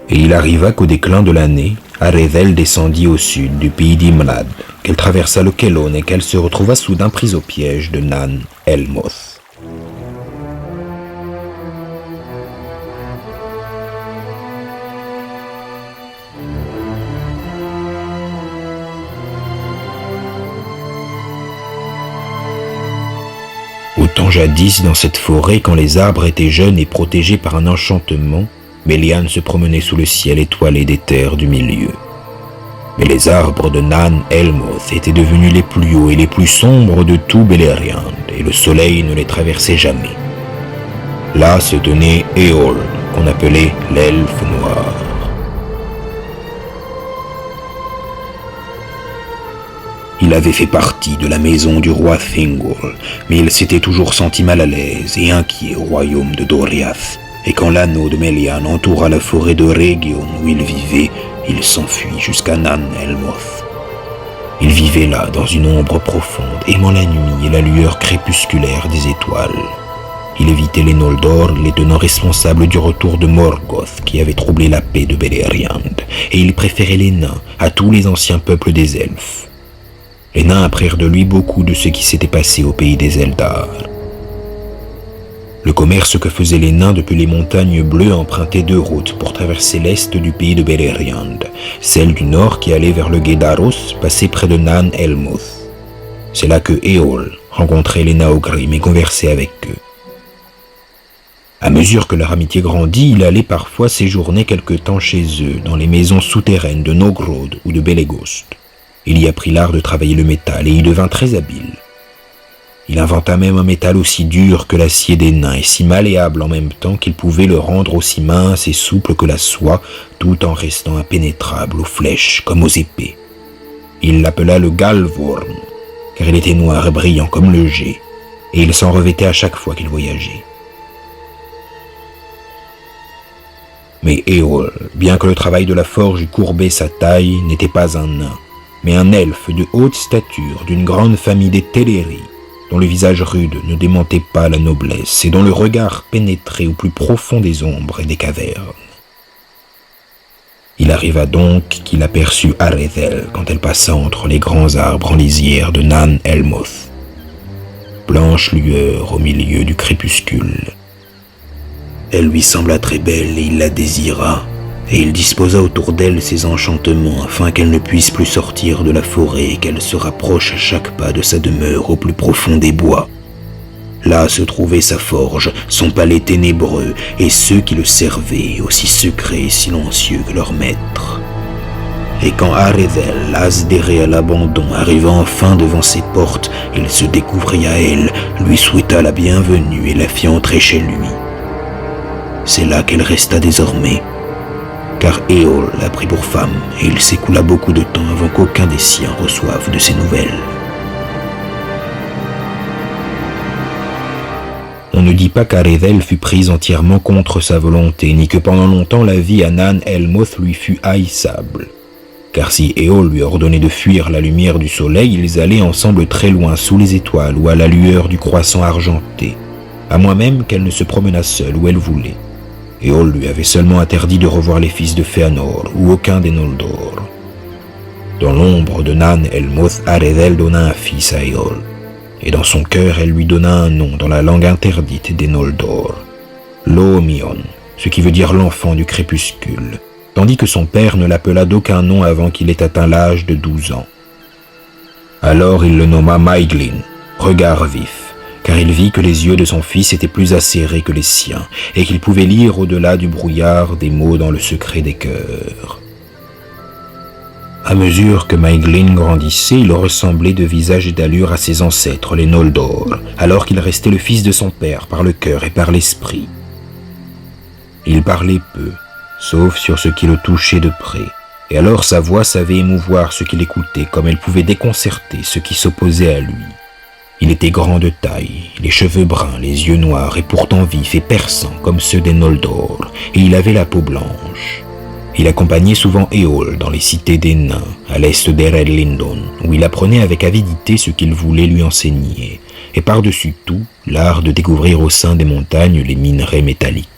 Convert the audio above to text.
Et il arriva qu'au déclin de l'année, Aredhel descendit au sud du pays d'Imrad, qu'elle traversa le Kellon et qu'elle se retrouva soudain prise au piège de Nan Elmoth. Autant jadis, dans cette forêt, quand les arbres étaient jeunes et protégés par un enchantement, Melian se promenait sous le ciel étoilé des terres du milieu. Mais les arbres de Nan Elmoth étaient devenus les plus hauts et les plus sombres de tout Beleriand, et le soleil ne les traversait jamais. Là se tenait Éol, qu'on appelait l'Elfe Noir. Il avait fait partie de la maison du roi Thingol, mais il s'était toujours senti mal à l'aise et inquiet au royaume de Doriath, et quand l'anneau de Melian entoura la forêt de Region où il vivait, il s'enfuit jusqu'à Nan Elmoth. Il vivait là, dans une ombre profonde, aimant la nuit et la lueur crépusculaire des étoiles. Il évitait les Noldor, les tenants responsables du retour de Morgoth qui avait troublé la paix de Beleriand, et il préférait les nains à tous les anciens peuples des elfes. Les nains apprirent de lui beaucoup de ce qui s'était passé au pays des Eldar. Le commerce que faisaient les nains depuis les montagnes bleues empruntait deux routes pour traverser l'est du pays de Beleriand. Celle du nord qui allait vers le Guedaros passait près de Nan Elmoth. C'est là que Éol rencontrait les Naogrim et conversait avec eux. À mesure que leur amitié grandit, il allait parfois séjourner quelque temps chez eux, dans les maisons souterraines de Nogrod ou de Belegost. Il y apprit l'art de travailler le métal et y devint très habile. Il inventa même un métal aussi dur que l'acier des nains et si malléable en même temps qu'il pouvait le rendre aussi mince et souple que la soie, tout en restant impénétrable aux flèches comme aux épées. Il l'appela le Galvorn, car il était noir et brillant comme le jet, et il s'en revêtait à chaque fois qu'il voyageait. Mais Éol, bien que le travail de la forge eût courbé sa taille, n'était pas un nain, mais un elfe de haute stature d'une grande famille des Teleri, dont le visage rude ne démentait pas la noblesse et dont le regard pénétrait au plus profond des ombres et des cavernes. Il arriva donc qu'il aperçut Aredhel quand elle passa entre les grands arbres en lisière de Nan Elmoth. Blanche lueur au milieu du crépuscule. Elle lui sembla très belle et il la désira, et il disposa autour d'elle ses enchantements afin qu'elle ne puisse plus sortir de la forêt et qu'elle se rapproche à chaque pas de sa demeure au plus profond des bois. Là se trouvait sa forge, son palais ténébreux et ceux qui le servaient, aussi secrets et silencieux que leur maître. Et quand Aredhel, las d'errer à l'abandon, arriva enfin devant ses portes, il se découvrit à elle, lui souhaita la bienvenue et la fit entrer chez lui. C'est là qu'elle resta désormais, car Éol la prit pour femme, et il s'écoula beaucoup de temps avant qu'aucun des siens reçoive de ses nouvelles. On ne dit pas qu'Aredhel fut prise entièrement contre sa volonté, ni que pendant longtemps la vie à Nan Elmoth lui fut haïssable. Car si Éol lui ordonnait de fuir la lumière du soleil, ils allaient ensemble très loin sous les étoiles ou à la lueur du croissant argenté, à moins même qu'elle ne se promenât seule où elle voulait. Éol lui avait seulement interdit de revoir les fils de Fëanor ou aucun des Noldor. Dans l'ombre de Nan Elmoth, Aredhel donna un fils à Éol, et dans son cœur elle lui donna un nom dans la langue interdite des Noldor, Lomion, ce qui veut dire l'enfant du crépuscule, tandis que son père ne l'appela d'aucun nom avant qu'il ait atteint l'âge de 12 ans. Alors il le nomma Maeglin, regard vif, car il vit que les yeux de son fils étaient plus acérés que les siens, et qu'il pouvait lire au-delà du brouillard des mots dans le secret des cœurs. À mesure que Maeglin grandissait, il ressemblait de visage et d'allure à ses ancêtres, les Noldor, alors qu'il restait le fils de son père par le cœur et par l'esprit. Il parlait peu, sauf sur ce qui le touchait de près, et alors sa voix savait émouvoir ceux qui l'écoutaient comme elle pouvait déconcerter ceux qui s'opposaient à lui. Il était grand de taille, les cheveux bruns, les yeux noirs et pourtant vifs et perçants comme ceux des Noldor, et il avait la peau blanche. Il accompagnait souvent Éol dans les cités des nains, à l'est d'Ered Lindon, où il apprenait avec avidité ce qu'il voulait lui enseigner, et par-dessus tout, l'art de découvrir au sein des montagnes les minerais métalliques.